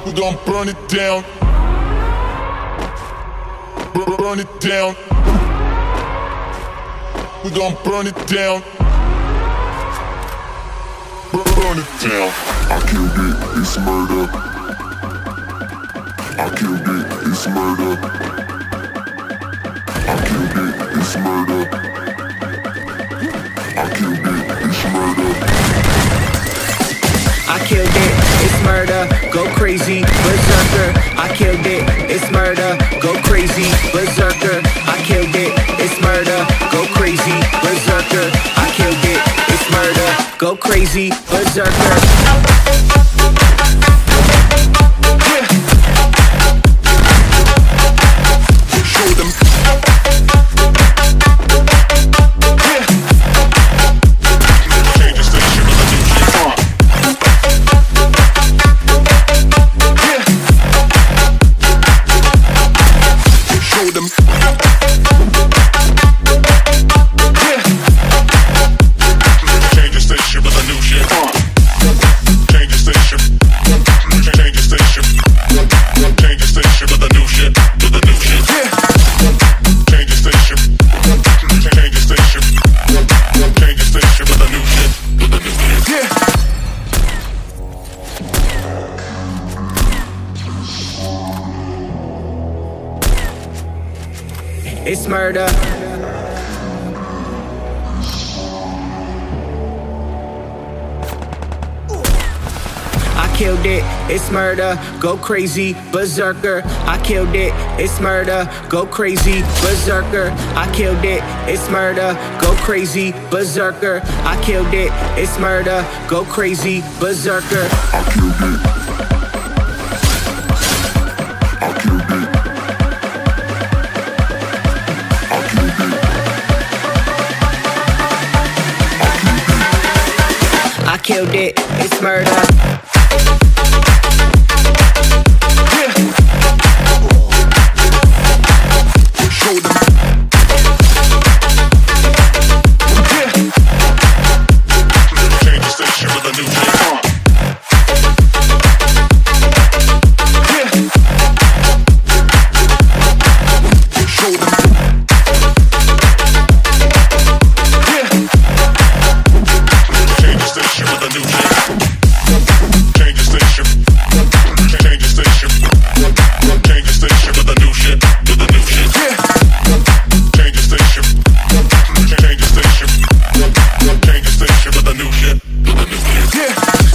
We gon' burn it down. Burn it down. We gon' burn it down. Burn it down. I killed it, it's murder. I killed it, it's murder. I killed it, it's murder. I killed it, it's murder. I killed it, it's murder, go crazy, berserker. I killed it, it's murder, go crazy, berserker. I killed it, it's murder, go crazy, berserker. I killed it, it's murder, go crazy, berserker. Show them. It's murder. I killed it, it's murder, go crazy, berserker. I killed it, it's murder, go crazy, berserker. I killed it, it's murder, go crazy, berserker. I killed it, it's murder, go crazy, berserker. I killed it. I killed it. I killed it, it's murder.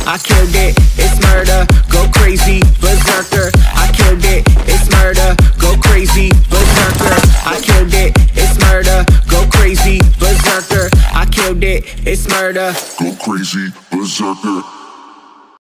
I killed it, it's murder, go crazy, berserker. I killed it, it's murder, go crazy, berserker. I killed it, it's murder, go crazy, berserker. I killed it, it's murder, go crazy, berserker.